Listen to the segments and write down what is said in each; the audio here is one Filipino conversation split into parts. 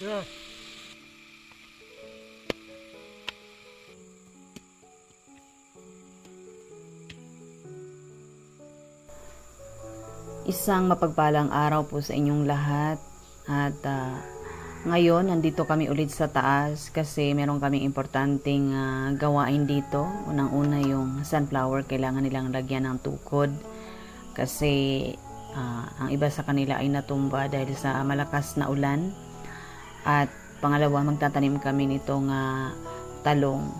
Yeah. Isang mapagpalang araw po sa inyong lahat at ngayon nandito kami ulit sa taas kasi meron kaming importanteng gawain dito. Unang-una yung sunflower, kailangan nilang lagyan ng tukod kasi ang iba sa kanila ay natumba dahil sa malakas na ulan. At pangalawa, magtatanim kami nitong talong.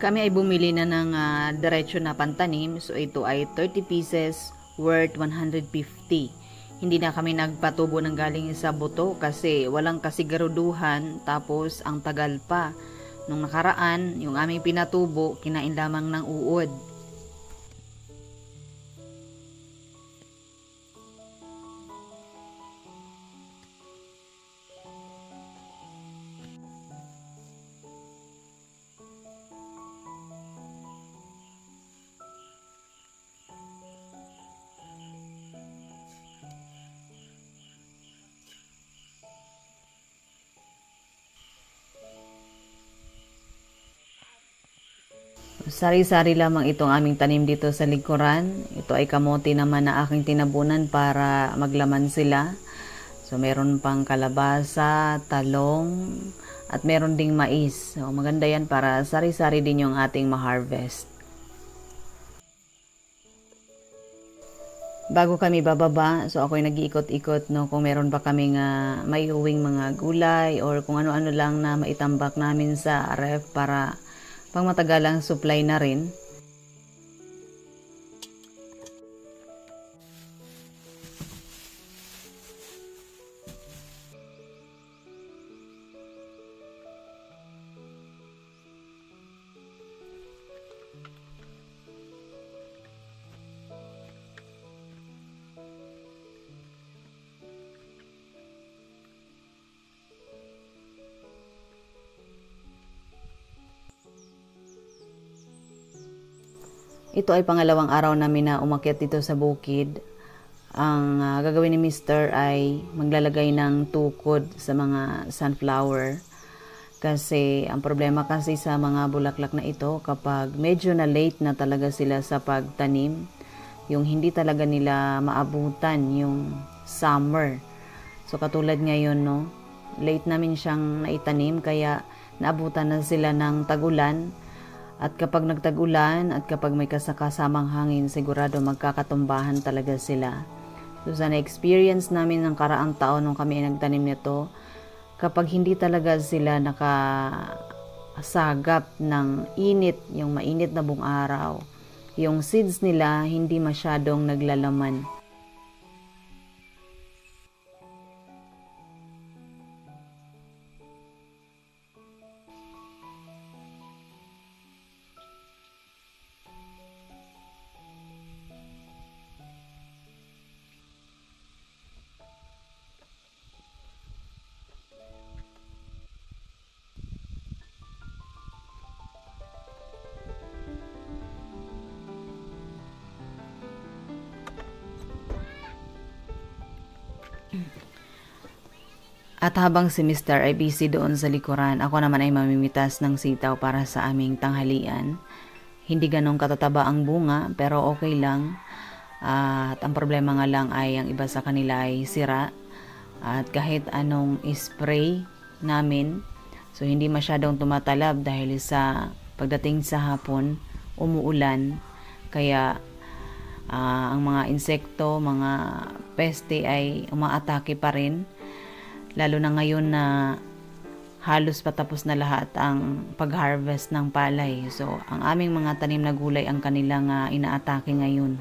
Kami ay bumili na ng diretso na pantanim, so ito ay 30 pieces worth 150. Hindi na kami nagpatubo ng galing sa buto kasi walang kasigaruduhan, tapos ang tagal pa. Nung nakaraan, yung aming pinatubo, kinain lamang ng uod. Sari-sari lamang itong aming tanim dito sa likuran. Ito ay kamote naman na aking tinabunan para maglaman sila. So meron pang kalabasa, talong, at meron ding mais. So maganda yan para sari-sari din yung ating ma-harvest. Bago kami bababa, so ako'y nag-iikot-ikot kung meron ba kaming may uwing mga gulay or kung ano-ano lang na maitambak namin sa ref para pang matagalang supply na rin. Ito ay pangalawang araw namin na umakyat dito sa bukid. Ang gagawin ni Mr. ay maglalagay ng tukod sa mga sunflower. Kasi ang problema kasi sa mga bulaklak na ito, kapag medyo na late na talaga sila sa pagtanim, yung hindi talaga nila maabutan yung summer. So katulad ngayon, late namin siyang naitanim kaya naabutan na sila ng tagulan. At kapag nagtag-ulan at kapag may kasamang hangin, sigurado magkakatumbahan talaga sila. So sa na-experience namin ng karaang taon nung kami nagtanim nito, kapag hindi talaga sila nakasagap ng init, yung mainit na buong araw, yung seeds nila hindi masyadong naglalaman. At habang si Mr. ay busy doon sa likuran, ako naman ay mamimitas ng sitaw para sa aming tanghalian. Hindi ganong katataba ang bunga, pero okay lang. At ang problema nga lang ay ang iba sa kanila ay sira. At kahit anong spray namin, so hindi masyadong tumatalab dahil sa pagdating sa hapon, umuulan. Kaya ang mga insekto, mga peste ay umaatake pa rin. Lalo na ngayon na halos patapos na lahat ang pag-harvest ng palay. So, ang aming mga tanim na gulay ang kanilang inaatake ngayon.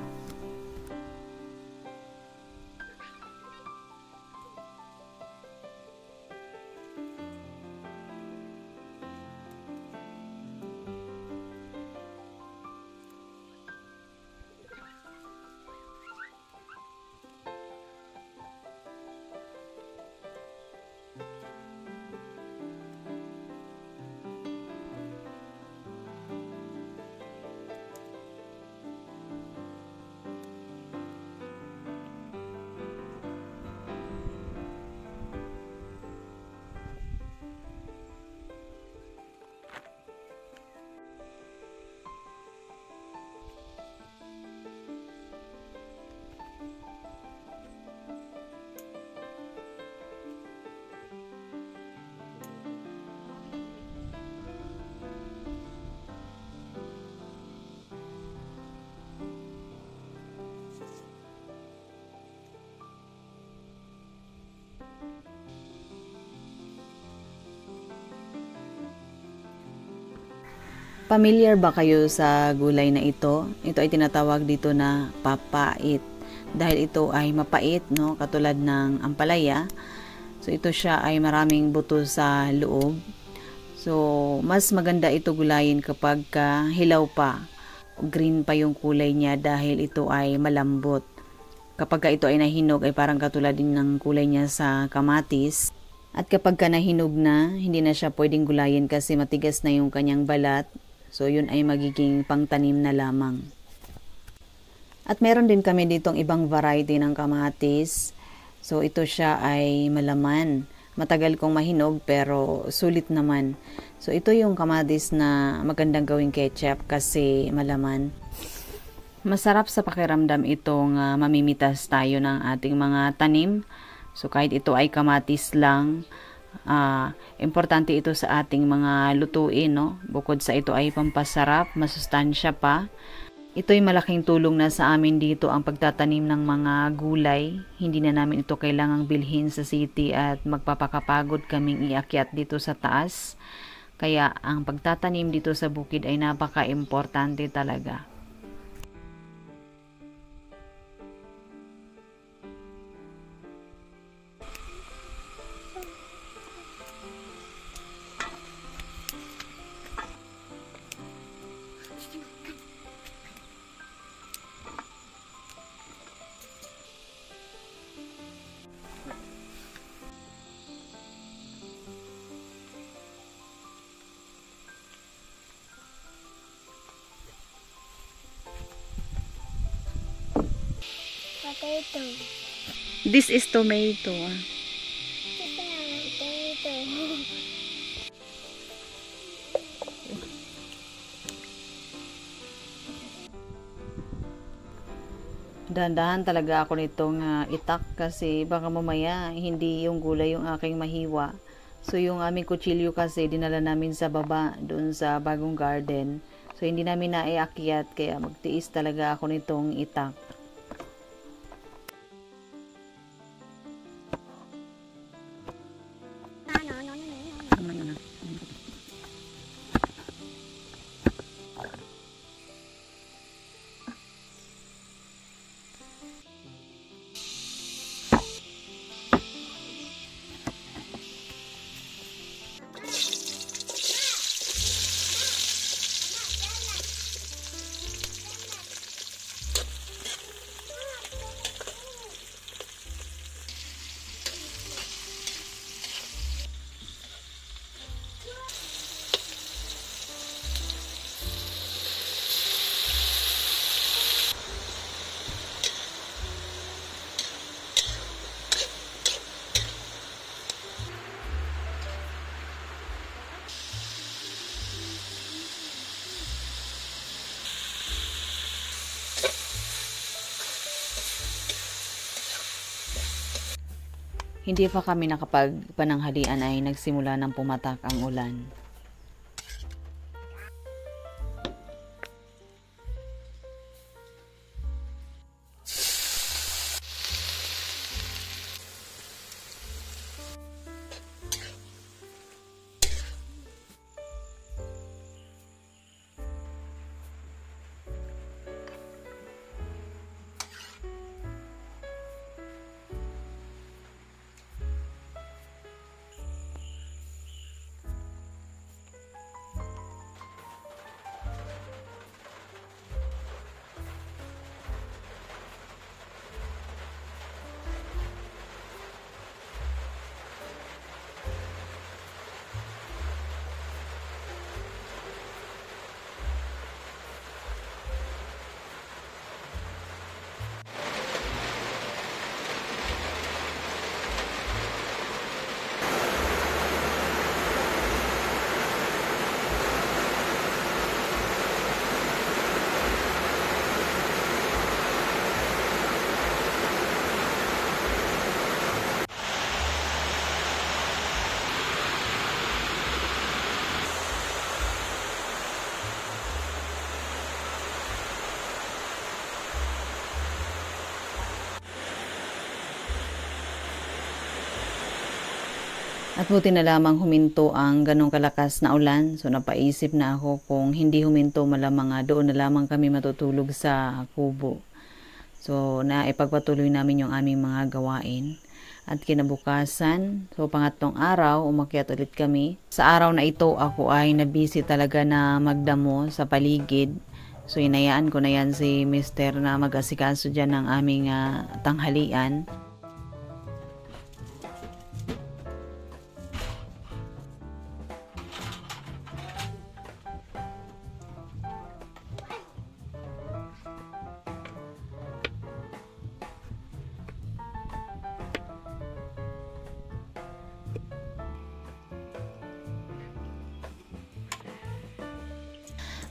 Familiar ba kayo sa gulay na ito? Ito ay tinatawag dito na papait. Dahil ito ay mapait, no? Katulad ng ampalaya. So ito siya ay maraming buto sa loob. So mas maganda ito gulayin kapag hilaw pa. Green pa yung kulay niya dahil ito ay malambot. Kapag ito ay nahinog ay parang katulad din ng kulay niya sa kamatis. At kapag nahinog na, hindi na siya pwedeng gulayin kasi matigas na yung kanyang balat. So, yun ay magiging pangtanim na lamang. At meron din kami ditong ibang variety ng kamatis. So, ito siya ay malaman. Matagal kong mahinog pero sulit naman. So, ito yung kamatis na magandang gawing ketchup kasi malaman. Masarap sa pakiramdam itong mamimitas tayo ng ating mga tanim. So, kahit ito ay kamatis lang, importante ito sa ating mga lutuin, no? Bukod sa ito ay pampasarap, masustansya pa. Ito ay malaking tulong na sa amin dito ang pagtatanim ng mga gulay. Hindi na namin ito kailangang bilhin sa city at magpapakapagod kaming iakyat dito sa taas. Kaya ang pagtatanim dito sa bukid ay napaka-importante talaga. Potato. This is tomato. Potato. Dahan-dahan talaga ako nitong itak kasi baka mamaya hindi yung gulay yung aking mahiwa. So yung aming kutsilyo kasi dinala namin sa baba doon sa bagong garden. So hindi namin naiakyat kaya magtiis talaga ako nitong itak. Hindi pa kami nakapagpananghalian ay nagsimula ng pumatak ang ulan. At buti na lamang huminto ang ganong kalakas na ulan. So napaisip na ako kung hindi huminto malamang doon na lamang kami matutulog sa kubo. So naipagpatuloy namin yung aming mga gawain. At kinabukasan, so pangatlong araw, umakyat ulit kami. Sa araw na ito, ako ay nabisi talaga na magdamo sa paligid. So inayaan ko na yan si Mister na mag-asikaso dyan ng aming tanghalian.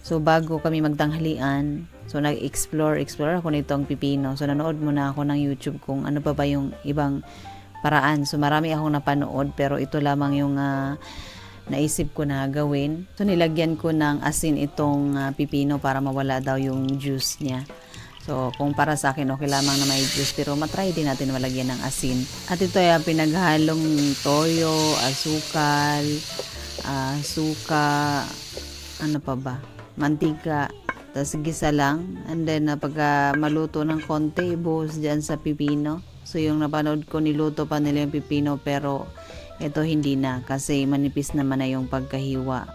So bago kami magtanghalian, so nag-explore ako nitong pipino. So nanood muna ako ng YouTube kung ano pa ba yung ibang paraan. So marami akong napanood pero ito lamang yung naisip ko na gawin. So nilagyan ko ng asin itong pipino para mawala daw yung juice niya. So kung para sa akin okay lamang na may juice pero matry din natin malagyan ng asin. At ito ay pinaghalong toyo, asukal, suka, ano pa ba? Mantika, tapos gisa lang, and then pagka maluto ng konti, ibuhos dyan sa pipino. So yung napanood ko, niluto pa nila yung pipino pero ito hindi na kasi manipis naman na yung pagkahiwa.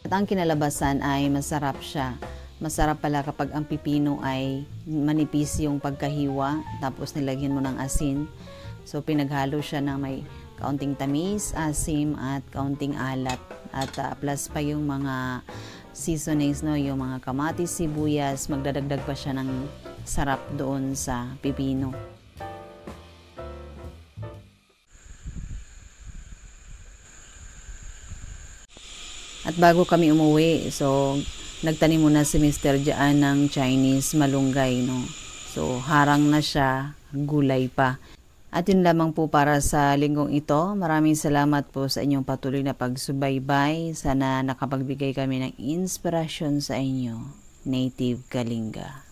At ang kinalabasan ay masarap siya. Masarap pala kapag ang pipino ay manipis yung pagkahiwa tapos nilagyan mo ng asin. So pinaghalo siya ng may kaunting tamis, asim at kaunting alat at plus pa yung mga seasonings, no, yung mga kamatis, sibuyas, magdadagdag pa siya ng sarap doon sa pipino. At bago kami umuwi, so nagtanim muna si Mr. Diyan ng Chinese malunggay, no. So harang na siya, gulay pa. At yun lamang po para sa linggong ito. Maraming salamat po sa inyong patuloy na pagsubaybay. Sana nakapagbigay kami ng inspirasyon sa inyo. Native Kalinga.